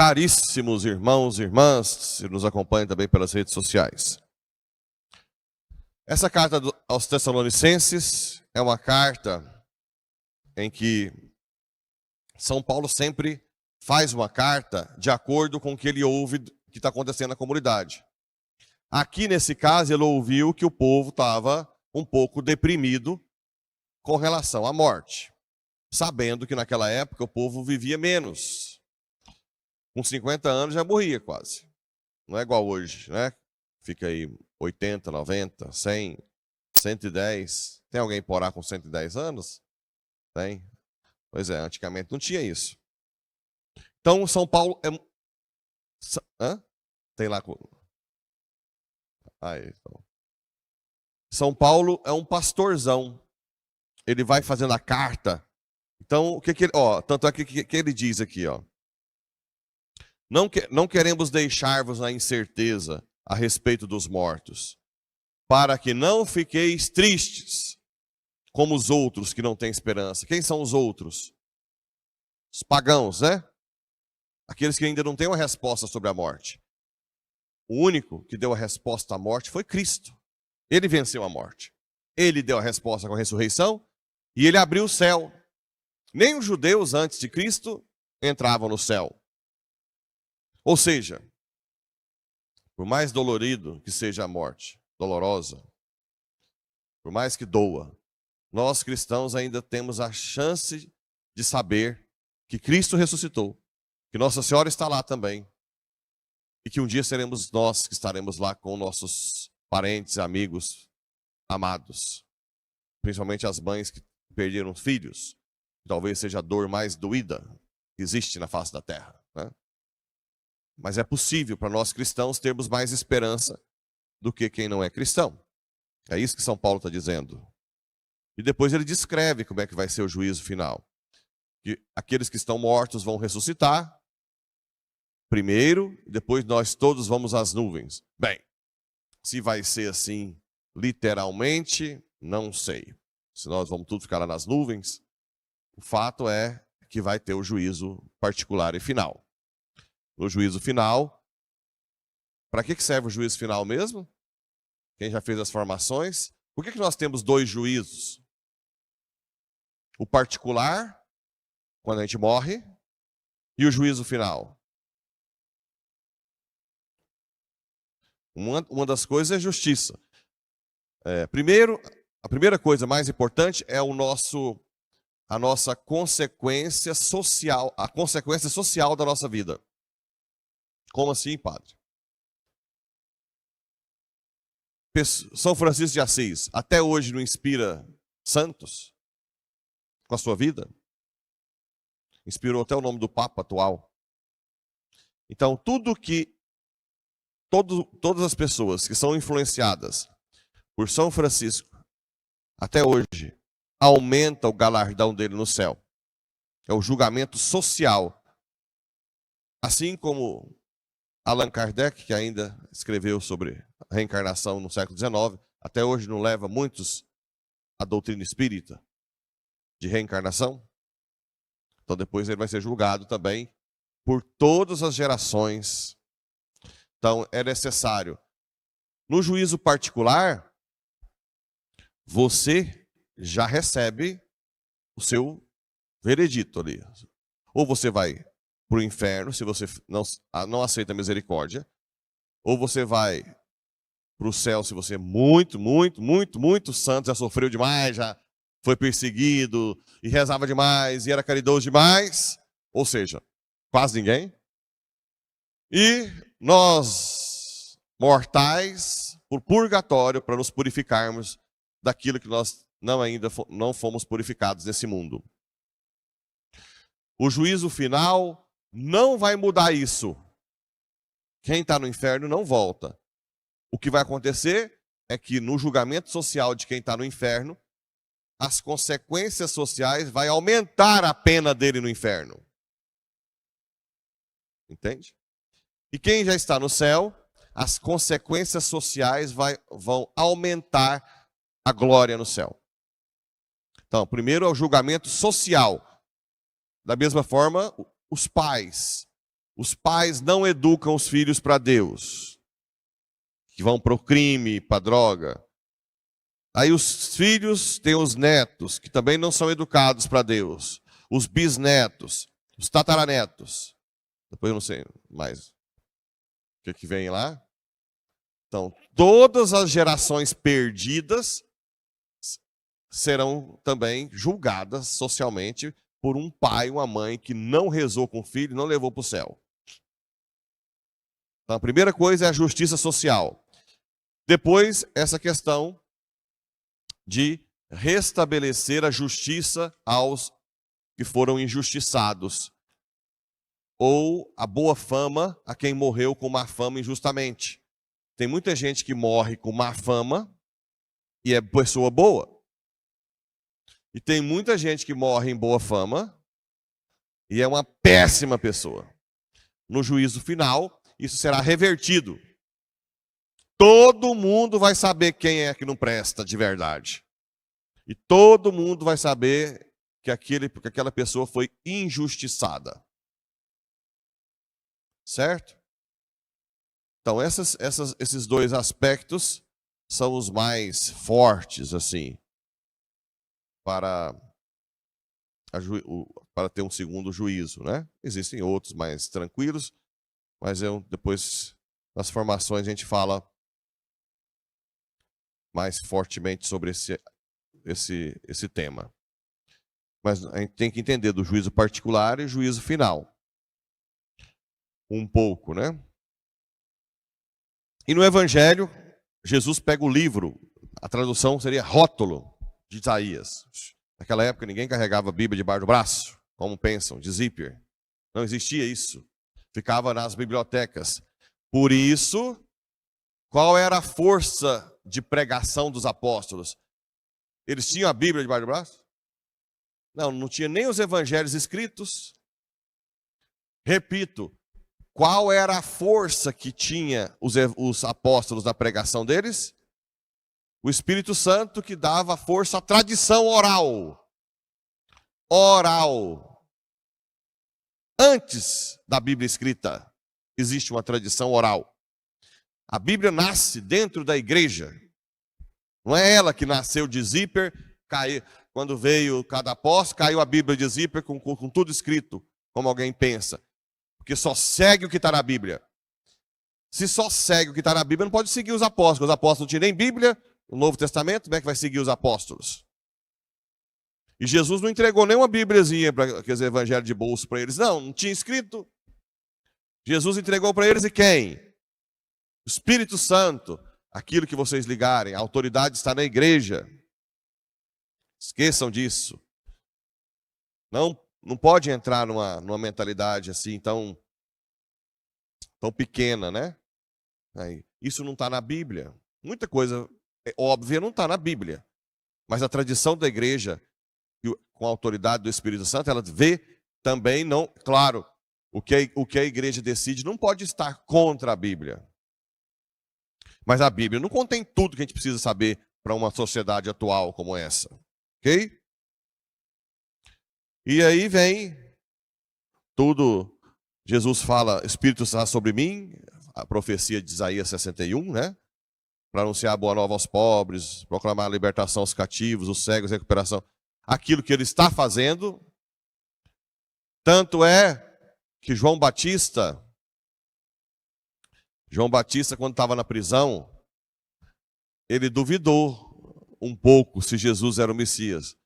Caríssimos irmãos e irmãs, que nos acompanham também pelas redes sociais. Essa carta aos Tessalonicenses é uma carta em que São Paulo sempre faz uma carta de acordo com o que ele ouve que está acontecendo na comunidade. Aqui, nesse caso, ele ouviu que o povo estava um pouco deprimido com relação à morte, sabendo que naquela época o povo vivia menos. Com 50 anos já morria quase. Não é igual hoje, né? Fica aí 80, 90, 100, 110. Tem alguém por lá com 110 anos? Tem. Pois é, antigamente não tinha isso. Então, São Paulo é... Hã? Tem lá... Aí, então. São Paulo é um pastorzão. Ele vai fazendo a carta. Então, o que ele... tanto é que ele diz aqui, ó. Não queremos deixar-vos na incerteza a respeito dos mortos, para que não fiqueis tristes, como os outros que não têm esperança. Quem são os outros? Os pagãos, né? Aqueles que ainda não têm uma resposta sobre a morte. O único que deu a resposta à morte foi Cristo. Ele venceu a morte. Ele deu a resposta com a ressurreição e ele abriu o céu. Nem os judeus antes de Cristo entravam no céu. Ou seja, por mais dolorido que seja a morte, dolorosa, por mais que doa, nós cristãos ainda temos a chance de saber que Cristo ressuscitou, que Nossa Senhora está lá também, e que um dia seremos nós que estaremos lá com nossos parentes, amigos, amados, principalmente as mães que perderam filhos, talvez seja a dor mais doída que existe na face da terra, né? Mas é possível para nós cristãos termos mais esperança do que quem não é cristão. É isso que São Paulo está dizendo. E depois ele descreve como é que vai ser o juízo final. Que aqueles que estão mortos vão ressuscitar primeiro, e depois nós todos vamos às nuvens. Bem, se vai ser assim literalmente, não sei. Se nós vamos tudo ficar lá nas nuvens, o fato é que vai ter o juízo particular e final. No juízo final, para que serve o juízo final mesmo? Quem já fez as formações? Por que nós temos dois juízos? O particular, quando a gente morre, e o juízo final. Uma das coisas é justiça. Primeiro, a primeira coisa mais importante é a nossa consequência social, a consequência social da nossa vida. Como assim, padre? São Francisco de Assis, até hoje não inspira santos com a sua vida? Inspirou até o nome do Papa atual. Então, todas as pessoas que são influenciadas por São Francisco, até hoje, aumenta o galardão dele no céu. É o julgamento social. Assim como Allan Kardec, que ainda escreveu sobre a reencarnação no século XIX, até hoje não leva muitos à doutrina espírita de reencarnação. Então depois ele vai ser julgado também por todas as gerações. Então é necessário. No juízo particular, você já recebe o seu veredito ali. Ou você vai para o inferno, se você não aceita a misericórdia, ou você vai para o céu, se você é muito santo, já sofreu demais, já foi perseguido, e rezava demais, e era caridoso demais, ou seja, quase ninguém. E nós, mortais, por purgatório, para nos purificarmos daquilo que nós ainda não fomos purificados nesse mundo. O juízo final não vai mudar isso. Quem está no inferno não volta. O que vai acontecer é que no julgamento social de quem está no inferno, as consequências sociais vai aumentar a pena dele no inferno. Entende? E quem já está no céu, as consequências sociais vão aumentar a glória no céu. Então, primeiro é o julgamento social. Da mesma forma, os pais, os pais não educam os filhos para Deus, que vão para o crime, para a droga. Aí os filhos têm os netos, que também não são educados para Deus. Os bisnetos, os tataranetos. Depois eu não sei mais o que vem lá. Então, todas as gerações perdidas serão também julgadas socialmente por um pai, uma mãe que não rezou com o filho e não levou para o céu. Então, a primeira coisa é a justiça social. Depois, essa questão de restabelecer a justiça aos que foram injustiçados, ou a boa fama a quem morreu com má fama injustamente. Tem muita gente que morre com má fama e é pessoa boa. E tem muita gente que morre em boa fama e é uma péssima pessoa. No juízo final, isso será revertido. Todo mundo vai saber quem é que não presta de verdade. E todo mundo vai saber que aquela pessoa foi injustiçada. Certo? Então, esses dois aspectos são os mais fortes, assim, para ter um segundo juízo, né? Existem outros mais tranquilos, mas depois, nas formações, a gente fala mais fortemente sobre esse tema. Mas a gente tem que entender do juízo particular e juízo final. Um pouco, né? E no Evangelho, Jesus pega o livro, a tradução seria rótulo de Isaías. Naquela época ninguém carregava a Bíblia debaixo do braço, como pensam, de zíper. Não existia isso. Ficava nas bibliotecas. Por isso, qual era a força de pregação dos apóstolos? Eles tinham a Bíblia debaixo do braço? Não tinha nem os evangelhos escritos. Repito, qual era a força que tinha os apóstolos na pregação deles? O Espírito Santo que dava força à tradição oral. Oral. Antes da Bíblia escrita, existe uma tradição oral. A Bíblia nasce dentro da igreja. Não é ela que nasceu de zíper, quando veio cada apóstolo, caiu a Bíblia de zíper com tudo escrito, como alguém pensa. Porque só segue o que está na Bíblia. Se só segue o que está na Bíblia, não pode seguir os apóstolos. Os apóstolos não tinham nem Bíblia, no Novo Testamento, como é que vai seguir os apóstolos? E Jesus não entregou nenhuma Bíbliazinha para aqueles evangelhos de bolso para eles. Não tinha escrito. Jesus entregou para eles e quem? O Espírito Santo. Aquilo que vocês ligarem, a autoridade está na igreja. Esqueçam disso. Não pode entrar numa mentalidade assim tão pequena, né? Isso não está na Bíblia. Muita coisa óbvia não está na Bíblia. Mas a tradição da igreja, com a autoridade do Espírito Santo, ela vê também, não, claro, o que a igreja decide não pode estar contra a Bíblia. Mas a Bíblia não contém tudo que a gente precisa saber para uma sociedade atual como essa. Ok? E aí vem tudo. Jesus fala, Espírito está sobre mim, a profecia de Isaías 61, né? Para anunciar a boa nova aos pobres, proclamar a libertação aos cativos, os cegos, a recuperação. Aquilo que ele está fazendo. Tanto é que João Batista, quando estava na prisão, ele duvidou um pouco se Jesus era o Messias.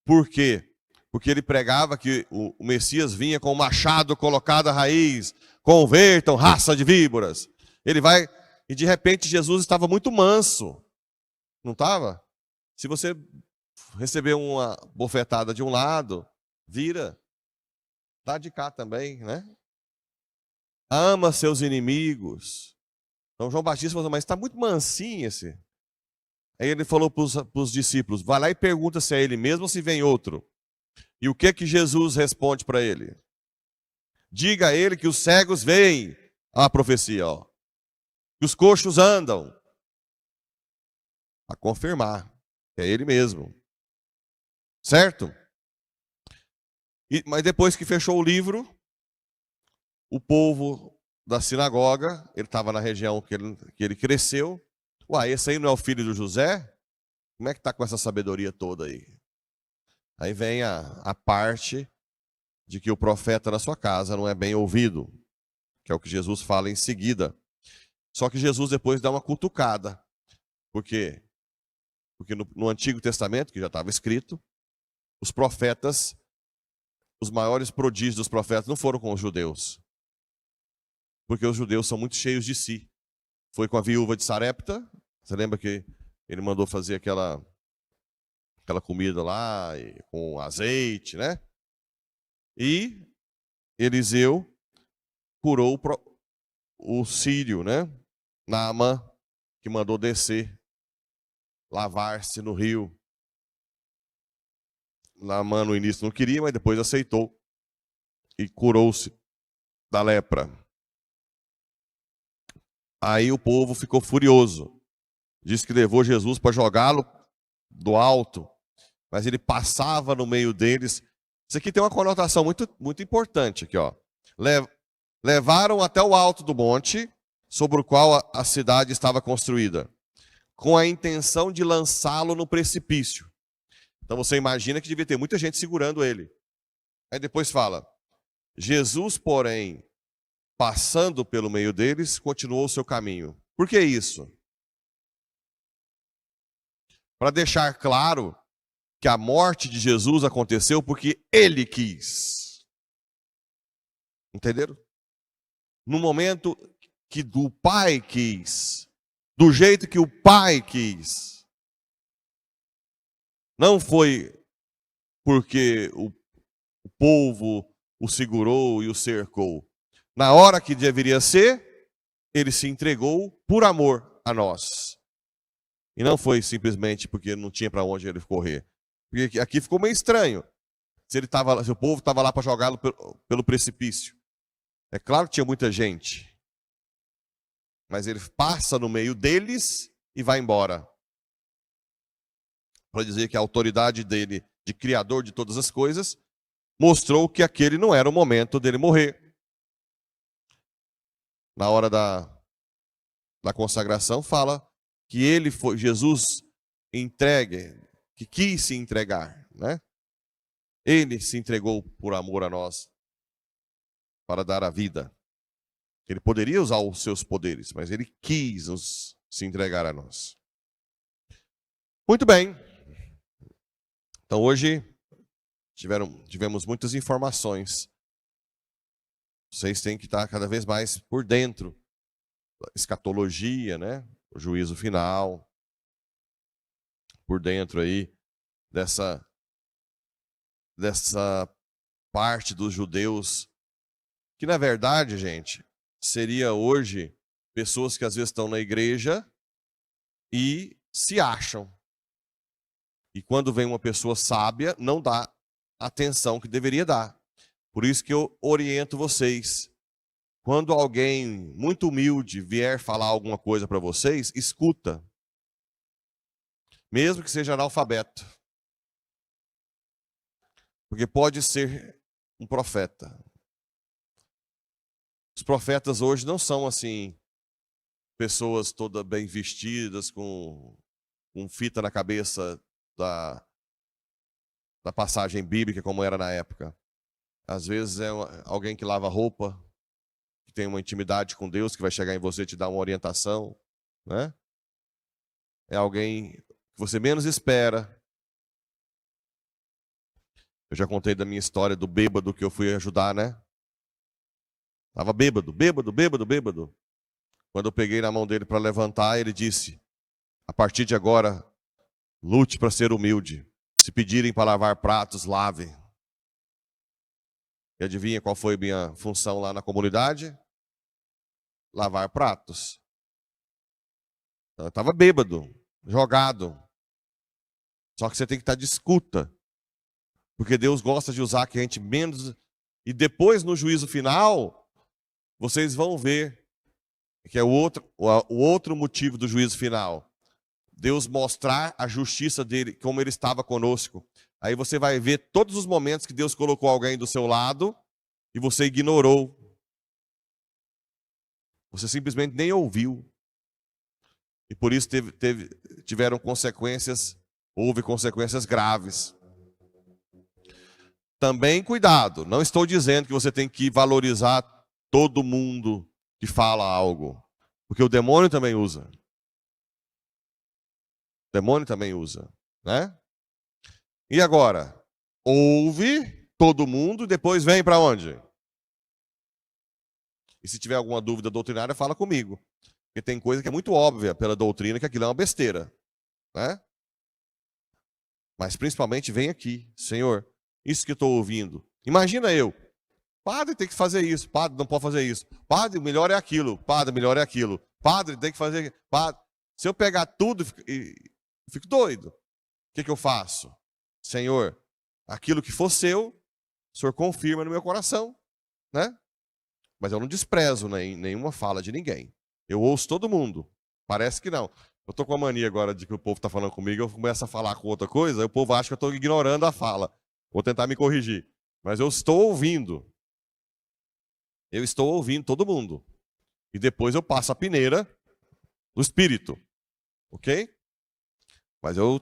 Por quê? Porque ele pregava que o Messias vinha com o machado colocado à raiz, convertam, raça de víboras. Ele vai, e de repente Jesus estava muito manso. Não estava? Se você receber uma bofetada de um lado, vira. Dá de cá também, né? Ama seus inimigos. Então João Batista falou, mas está muito mansinho esse. Aí ele falou para os discípulos, vai lá e pergunta se é ele mesmo ou se vem outro. E o que Jesus responde para ele? Diga a ele que os cegos veem a profecia, ó. Que os coxos andam. A confirmar que é ele mesmo. Certo? Mas depois que fechou o livro, o povo da sinagoga, ele estava na região que ele cresceu. Uai, esse aí não é o filho do José? Como é que está com essa sabedoria toda aí? Aí vem a parte de que o profeta na sua casa não é bem ouvido, que é o que Jesus fala em seguida. Só que Jesus depois dá uma cutucada. Por quê? Porque no Antigo Testamento, que já estava escrito, os profetas, os maiores prodígios dos profetas não foram com os judeus. Porque os judeus são muito cheios de si. Foi com a viúva de Sarepta, você lembra que ele mandou fazer aquela comida lá, com azeite, né? E Eliseu curou o sírio, né? Naamã, que mandou descer, lavar-se no rio. Naamã no início não queria, mas depois aceitou e curou-se da lepra. Aí o povo ficou furioso. Diz que levou Jesus para jogá-lo do alto, mas ele passava no meio deles. Isso aqui tem uma conotação muito, muito importante aqui, ó. Levaram até o alto do monte, sobre o qual a cidade estava construída, com a intenção de lançá-lo no precipício. Então você imagina que devia ter muita gente segurando ele. Aí depois fala, Jesus, porém, passando pelo meio deles, continuou o seu caminho. Por que isso? Para deixar claro que a morte de Jesus aconteceu porque ele quis. Entenderam? No momento que o Pai quis, do jeito que o Pai quis. Não foi porque o povo o segurou e o cercou. Na hora que deveria ser, ele se entregou por amor a nós. E não foi simplesmente porque não tinha para onde ele correr. Porque aqui ficou meio estranho. Se o povo estava lá para jogá-lo pelo precipício. É claro que tinha muita gente. Mas ele passa no meio deles e vai embora. Para dizer que a autoridade dele, de criador de todas as coisas, mostrou que aquele não era o momento dele morrer. Na hora da consagração, fala que ele foi, Jesus entregue, que quis se entregar, né? Ele se entregou por amor a nós, para dar a vida. Ele poderia usar os seus poderes, mas ele quis se entregar a nós. Muito bem. Então hoje tivemos muitas informações. Vocês têm que estar cada vez mais por dentro da escatologia, né? O juízo final, por dentro aí dessa parte dos judeus, que na verdade, gente, seria hoje pessoas que às vezes estão na igreja e se acham. E quando vem uma pessoa sábia, não dá a atenção que deveria dar. Por isso que eu oriento vocês. Quando alguém muito humilde vier falar alguma coisa para vocês, escuta. Mesmo que seja analfabeto. Porque pode ser um profeta. Os profetas hoje não são assim, pessoas todas bem vestidas, com fita na cabeça da passagem bíblica, como era na época. Às vezes é alguém que lava roupa, que tem uma intimidade com Deus, que vai chegar em você e te dar uma orientação, né? É alguém que você menos espera. Eu já contei da minha história do bêbado que eu fui ajudar, né? Estava bêbado. Quando eu peguei na mão dele para levantar, ele disse, a partir de agora, lute para ser humilde. Se pedirem para lavar pratos, lave. E adivinha qual foi a minha função lá na comunidade? Lavar pratos. Eu estava bêbado, jogado. Só que você tem que estar de escuta. Porque Deus gosta de usar que a gente menos... E depois, no juízo final, vocês vão ver que é o outro motivo do juízo final. Deus mostrar a justiça dele, como ele estava conosco. Aí você vai ver todos os momentos que Deus colocou alguém do seu lado e você ignorou. Você simplesmente nem ouviu. E por isso tiveram consequências, houve consequências graves. Também cuidado, não estou dizendo que você tem que valorizar todo mundo que fala algo. Porque o demônio também usa. O demônio também usa, né? E agora? Ouve todo mundo, depois vem para onde? E se tiver alguma dúvida doutrinária, fala comigo. Porque tem coisa que é muito óbvia pela doutrina que aquilo é uma besteira, né? Mas principalmente vem aqui, Senhor, isso que eu estou ouvindo. Imagina eu, padre tem que fazer isso, padre não pode fazer isso, padre, o melhor é aquilo, padre, o melhor é aquilo, padre tem que fazer, padre. Se eu pegar tudo e fico doido, o que eu faço? Senhor, aquilo que for seu, o Senhor confirma no meu coração, né? Mas eu não desprezo nenhuma fala de ninguém. Eu ouço todo mundo. Parece que não. Eu estou com a mania agora de que o povo está falando comigo, eu começo a falar com outra coisa, aí o povo acha que eu estou ignorando a fala. Vou tentar me corrigir. Mas eu estou ouvindo. Eu estou ouvindo todo mundo. E depois eu passo a peneira do Espírito. Ok? Mas eu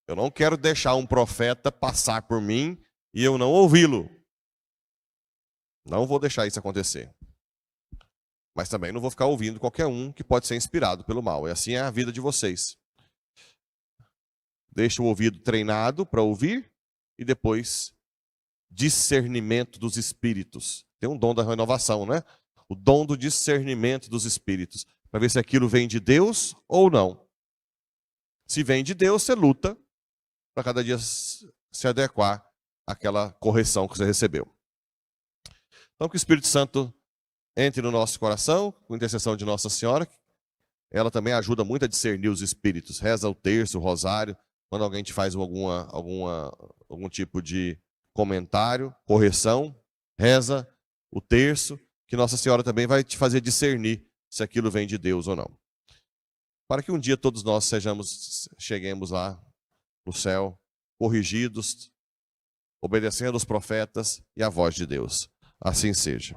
não quero deixar um profeta passar por mim e eu não ouvi-lo. Não vou deixar isso acontecer. Mas também não vou ficar ouvindo qualquer um que pode ser inspirado pelo mal. E assim é a vida de vocês. Deixa o ouvido treinado para ouvir e depois discernimento dos espíritos. Tem um dom da renovação, né? O dom do discernimento dos espíritos. Para ver se aquilo vem de Deus ou não. Se vem de Deus, você luta para cada dia se adequar àquela correção que você recebeu. Então que o Espírito Santo entre no nosso coração, com intercessão de Nossa Senhora. Ela também ajuda muito a discernir os espíritos. Reza o terço, o rosário, quando alguém te faz algum tipo de comentário, correção, reza o terço, que Nossa Senhora também vai te fazer discernir se aquilo vem de Deus ou não. Para que um dia todos nós cheguemos lá no céu, corrigidos, obedecendo os profetas e a voz de Deus. Assim seja.